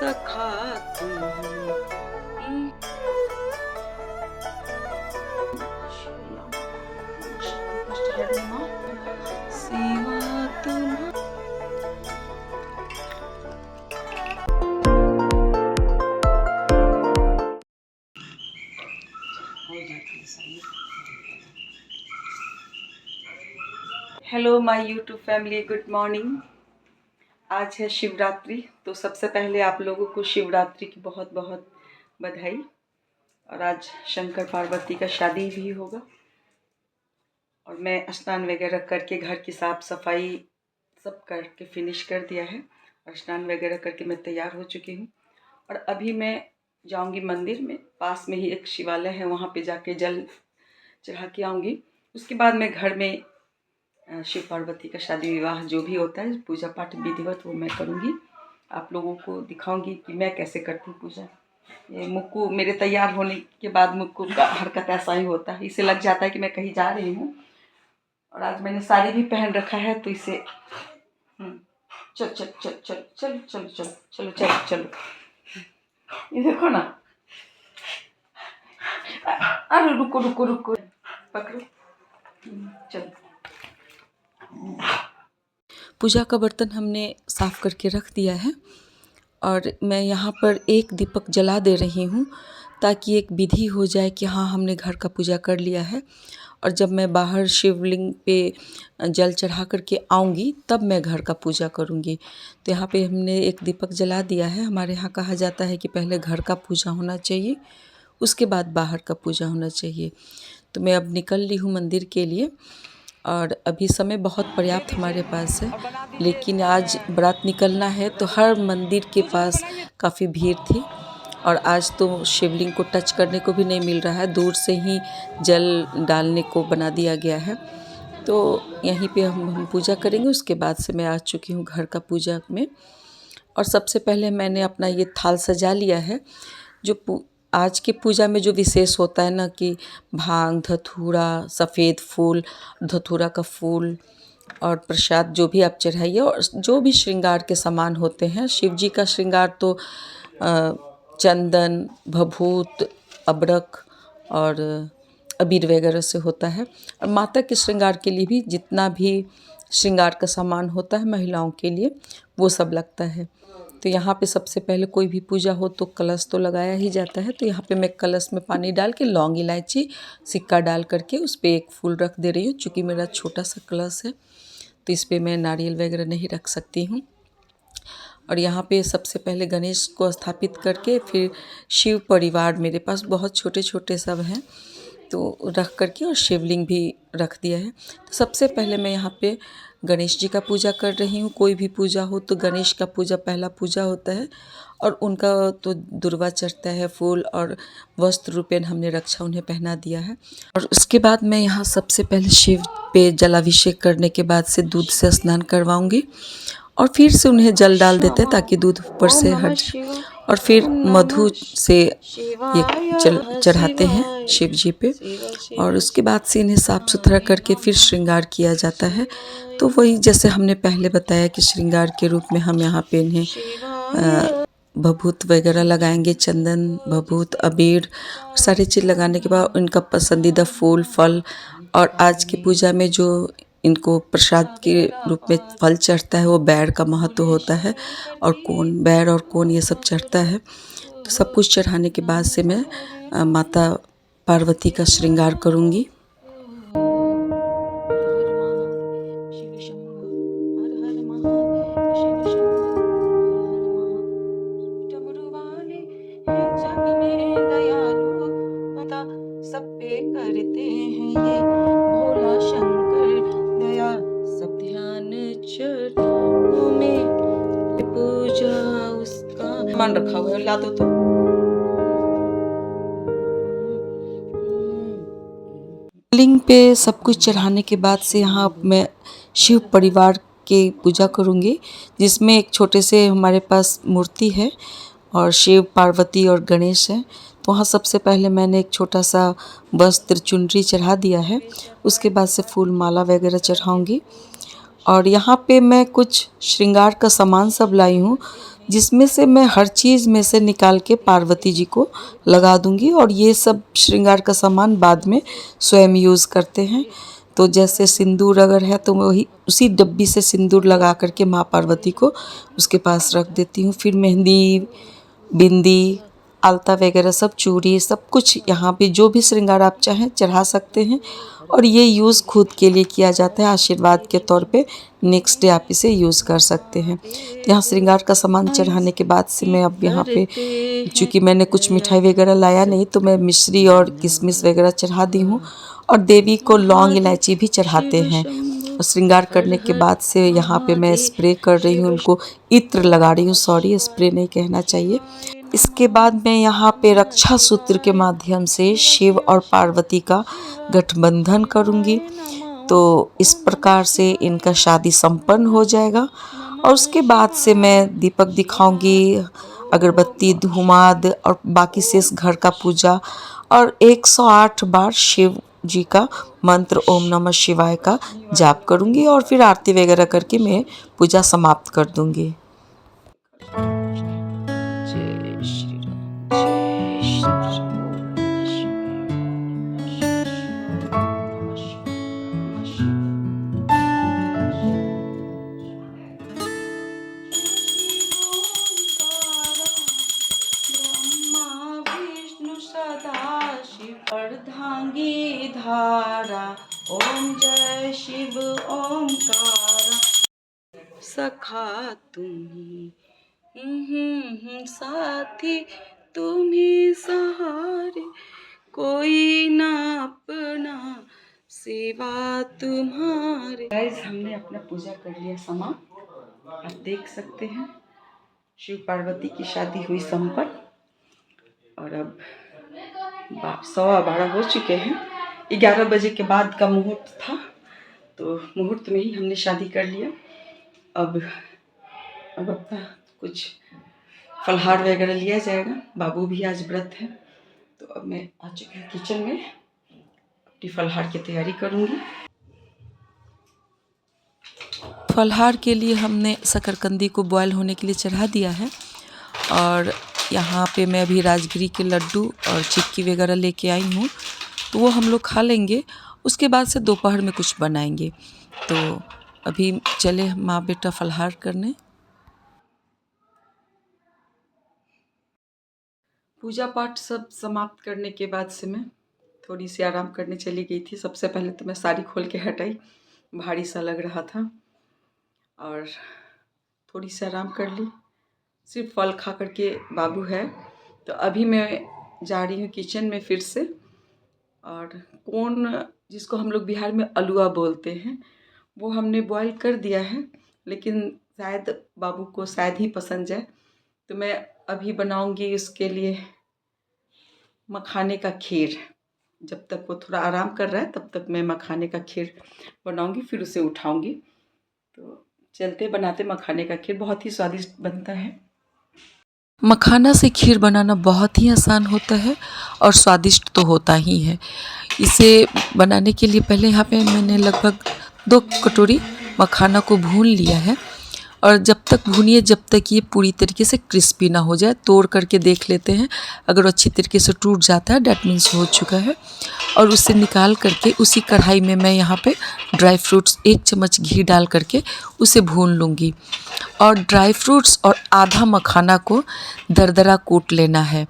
सखा तुम हो। सिवा तुम। Hello my YouTube family, good morning. आज है शिवरात्रि, तो सबसे पहले आप लोगों को शिवरात्रि की बहुत बहुत बधाई। और आज शंकर पार्वती का शादी भी होगा। और मैं स्नान वगैरह करके घर की साफ़ सफाई सब करके फिनिश कर दिया है। और स्नान वगैरह करके मैं तैयार हो चुकी हूँ। और अभी मैं जाऊँगी मंदिर में, पास में ही एक शिवालय है, वहाँ पे जाके जल चढ़ा के आऊँगी। उसके बाद मैं घर में शिव पार्वती का शादी विवाह जो भी होता है, पूजा पाठ विधिवत, वो मैं करूँगी। आप लोगों को दिखाऊंगी कि मैं कैसे करती हूँ पूजा। ये मुक्कू मेरे तैयार होने के बाद मुक्कू का हरकत ऐसा ही होता है, इसे लग जाता है कि मैं कहीं जा रही हूँ। और आज मैंने साड़ी भी पहन रखा है, तो इसे चल चल चल चल चल चल चल चलो चलो चलो, ये देखो ना। अरे रुको रुको रुको, पकड़ो, चलो। पूजा का बर्तन हमने साफ़ करके रख दिया है। और मैं यहाँ पर एक दीपक जला दे रही हूँ, ताकि एक विधि हो जाए कि हाँ, हमने घर का पूजा कर लिया है। और जब मैं बाहर शिवलिंग पे जल चढ़ा करके आऊँगी, तब मैं घर का पूजा करूँगी। तो यहाँ पे हमने एक दीपक जला दिया है। हमारे यहाँ कहा जाता है कि पहले घर का पूजा होना चाहिए, उसके बाद बाहर का पूजा होना चाहिए। तो मैं अब निकल रही हूँ मंदिर के लिए। और अभी समय बहुत पर्याप्त हमारे पास है, लेकिन आज बारात निकलना है, तो हर मंदिर के पास काफ़ी भीड़ थी। और आज तो शिवलिंग को टच करने को भी नहीं मिल रहा है, दूर से ही जल डालने को बना दिया गया है। तो यहीं पे हम पूजा करेंगे। उसके बाद से मैं आ चुकी हूँ घर का पूजा में। और सबसे पहले मैंने अपना ये थाल सजा लिया है। जो आज की पूजा में जो विशेष होता है ना, कि भांग, धतूरा, सफ़ेद फूल, धतूरा का फूल और प्रसाद जो भी आप चढ़ाइए, और जो भी श्रृंगार के सामान होते हैं। शिव जी का श्रृंगार तो चंदन, भभूत, अबरक और अबीर वगैरह से होता है। और माता के श्रृंगार के लिए भी जितना भी श्रृंगार का सामान होता है महिलाओं के लिए, वो सब लगता है। तो यहाँ पे सबसे पहले कोई भी पूजा हो तो कलश तो लगाया ही जाता है। तो यहाँ पे मैं कलश में पानी डाल के लौंग, इलायची, सिक्का डाल करके उस पर एक फूल रख दे रही हूँ। चूँकि मेरा छोटा सा कलश है, तो इस पर मैं नारियल वगैरह नहीं रख सकती हूँ। और यहाँ पे सबसे पहले गणेश को स्थापित करके फिर शिव परिवार, मेरे पास बहुत छोटे छोटे सब हैं, तो रख करके और शिवलिंग भी रख दिया है। तो सबसे पहले मैं यहाँ पे गणेश जी का पूजा कर रही हूँ। कोई भी पूजा हो तो गणेश का पूजा पहला पूजा होता है। और उनका तो दुर्वा चढ़ता है, फूल और वस्त्र रूपेण हमने रक्षा उन्हें पहना दिया है। और उसके बाद मैं यहाँ सबसे पहले शिव पे जलाभिषेक करने के बाद से दूध से स्नान करवाऊँगी। और फिर से उन्हें जल डाल देते हैं ताकि दूध ऊपर से हट जाए। और फिर मधु से ये जल चढ़ाते हैं शिव जी पे। और उसके बाद से इन्हें साफ़ सुथरा करके फिर श्रृंगार किया जाता है। तो वही जैसे हमने पहले बताया कि श्रृंगार के रूप में हम यहाँ पे इन्हें भभूत वगैरह लगाएंगे, चंदन, भभूत, अबीर, सारी चीज़ लगाने के बाद इनका पसंदीदा फूल, फल। और आज की पूजा में जो इनको प्रसाद के रूप में फल चढ़ता है, वो बैर का महत्व होता है। और कौन बैर और कौन ये सब चढ़ता है। तो सब कुछ चढ़ाने के बाद से मैं माता पार्वती का श्रृंगार करूँगी। सब पे करते हैं ये भोला शंकर दया, सब ध्यान चरणों में पूजा उसका मान रखा हुआ है। ला दो तो। लिंग पे सब कुछ चढ़ाने के बाद से यहाँ मैं शिव परिवार के पूजा करूँगी, जिसमें एक छोटे से हमारे पास मूर्ति है और शिव, पार्वती और गणेश है। तो वहाँ सबसे पहले मैंने एक छोटा सा वस्त्र, चुनरी चढ़ा दिया है। उसके बाद से फूल माला वगैरह चढ़ाऊँगी। और यहाँ पे मैं कुछ श्रृंगार का सामान सब लाई हूँ, जिसमें से मैं हर चीज़ में से निकाल के पार्वती जी को लगा दूंगी। और ये सब श्रृंगार का सामान बाद में स्वयं यूज़ करते हैं। तो जैसे सिंदूर अगर है तो वही उसी डब्बी से सिंदूर लगा करके माँ पार्वती को उसके पास रख देती हूँ। फिर मेहंदी, बिंदी, आलता वगैरह सब, चूड़ी, सब कुछ यहाँ पे जो भी श्रृंगार आप चाहें चढ़ा सकते हैं। और ये यूज़ खुद के लिए किया जाता है, आशीर्वाद के तौर पे। नेक्स्ट डे आप इसे यूज़ कर सकते हैं। तो यहाँ श्रृंगार का सामान चढ़ाने के बाद से मैं अब यहाँ पे, चूँकि मैंने कुछ मिठाई वगैरह लाया नहीं, तो मैं मिश्री और किशमिश वगैरह चढ़ा दी हूँ। और देवी को लौंग इलायची भी चढ़ाते हैं। और श्रृंगार करने के बाद से यहाँ पे मैं स्प्रे कर रही हूँ, उनको इत्र लगा रही हूँ, सॉरी स्प्रे नहीं कहना चाहिए। इसके बाद मैं यहाँ पे रक्षा सूत्र के माध्यम से शिव और पार्वती का गठबंधन करूँगी। तो इस प्रकार से इनका शादी संपन्न हो जाएगा। और उसके बाद से मैं दीपक दिखाऊंगी, अगरबत्ती, धूमाद और बाकी शेष घर का पूजा, और 108 बार शिव जी का मंत्र ओम नमः शिवाय का जाप करूंगी। और फिर आरती वगैरह करके मैं पूजा समाप्त कर दूंगी। अर्धांगी धारा, ओम जय शिव ओमकारा, सखा तुम्ही साथी तुम्ही सहारे, कोई ना अपना सेवा तुम्हारे। गाइस, हमने अपना पूजा कर लिया समाप्त। आप देख सकते हैं शिव पार्वती की शादी हुई संपन्न। और अब 12:15 हो चुके हैं। 11 बजे के बाद का मुहूर्त था, तो मुहूर्त में ही हमने शादी कर लिया। अब अपना कुछ फलहार वगैरह लिया जाएगा। बाबू भी आज व्रत है। तो अब मैं आ चुकी हूँ किचन में, अपनी फलहार की तैयारी करूँगी। फलहार के लिए हमने शकरकंदी को बॉयल होने के लिए चढ़ा दिया है। और यहाँ पे मैं अभी राजगिरी के लड्डू और चिक्की वगैरह लेके आई हूँ, तो वो हम लोग खा लेंगे। उसके बाद से दोपहर में कुछ बनाएंगे। तो अभी चले माँ बेटा फलहार करने। पूजा पाठ सब समाप्त करने के बाद से मैं थोड़ी सी आराम करने चली गई थी। सबसे पहले तो मैं साड़ी खोल के हटाई, भारी सा लग रहा था, और थोड़ी सी आराम कर ली। सिर्फ फल खा करके बाबू है। तो अभी मैं जा रही हूँ किचन में फिर से। और कौन, जिसको हम लोग बिहार में अलुआ बोलते हैं, वो हमने बॉईल कर दिया है, लेकिन शायद बाबू को शायद ही पसंद जाए। तो मैं अभी बनाऊंगी उसके लिए मखाने का खीर। जब तक वो थोड़ा आराम कर रहा है तब तक मैं मखाने का खीर बनाऊंगी, फिर उसे उठाऊंगी। तो चलते बनाते मखाने का खीर, बहुत ही स्वादिष्ट बनता है। मखाना से खीर बनाना बहुत ही आसान होता है और स्वादिष्ट तो होता ही है। इसे बनाने के लिए पहले यहाँ पे मैंने लगभग 2 कटोरी मखाना को भून लिया है। और जब तक भूनिए जब तक ये पूरी तरीके से क्रिस्पी ना हो जाए। तोड़ करके देख लेते हैं, अगर अच्छी तरीके से टूट जाता है डैट मीन्स हो चुका है। और उसे निकाल करके उसी कढ़ाई में मैं यहाँ पे ड्राई फ्रूट्स 1 चम्मच घी डाल करके उसे भून लूँगी। और ड्राई फ्रूट्स और आधा मखाना को दरदरा कूट लेना है।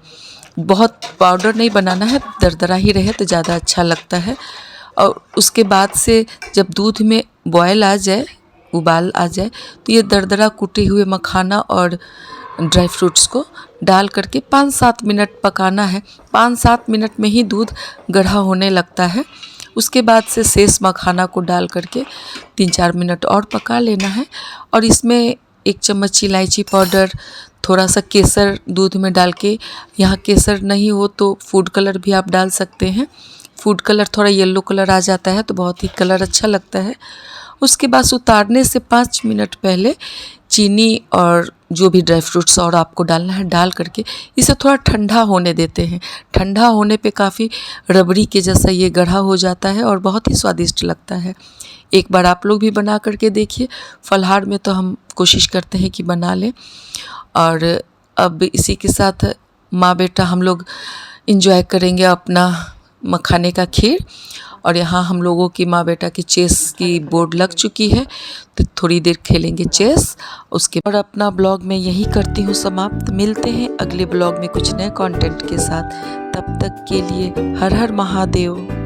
बहुत पाउडर नहीं बनाना है, दरदरा ही रहे तो ज़्यादा अच्छा लगता है। और उसके बाद से जब दूध में बॉयल आ जाए, उबाल आ जाए, तो ये दरदरा कूटे हुए मखाना और ड्राई फ्रूट्स को डाल करके 5-7 मिनट पकाना है। 5-7 मिनट में ही दूध गाढ़ा होने लगता है। उसके बाद से शेष मखाना को डाल करके 3-4 मिनट और पका लेना है। और इसमें 1 चम्मच इलायची पाउडर, थोड़ा सा केसर दूध में डाल के, यहाँ केसर नहीं हो तो फूड कलर भी आप डाल सकते हैं। फूड कलर थोड़ा येलो कलर आ जाता है तो बहुत ही कलर अच्छा लगता है। उसके बाद उतारने से 5 मिनट पहले चीनी और जो भी ड्राई फ्रूट्स और आपको डालना है डाल करके इसे थोड़ा ठंडा होने देते हैं। ठंडा होने पे काफ़ी रबड़ी के जैसा ये गढ़ा हो जाता है और बहुत ही स्वादिष्ट लगता है। एक बार आप लोग भी बना करके देखिए। फलाहार में तो हम कोशिश करते हैं कि बना लें। और अब इसी के साथ माँ बेटा हम लोग इंजॉय करेंगे अपना मखाने का खीर। और यहाँ हम लोगों की माँ बेटा की चेस की बोर्ड लग चुकी है, तो थोड़ी देर खेलेंगे चेस उसके। और अपना ब्लॉग मैं यही करती हूँ समाप्त। मिलते हैं अगले ब्लॉग में कुछ नए कंटेंट के साथ। तब तक के लिए हर हर महादेव।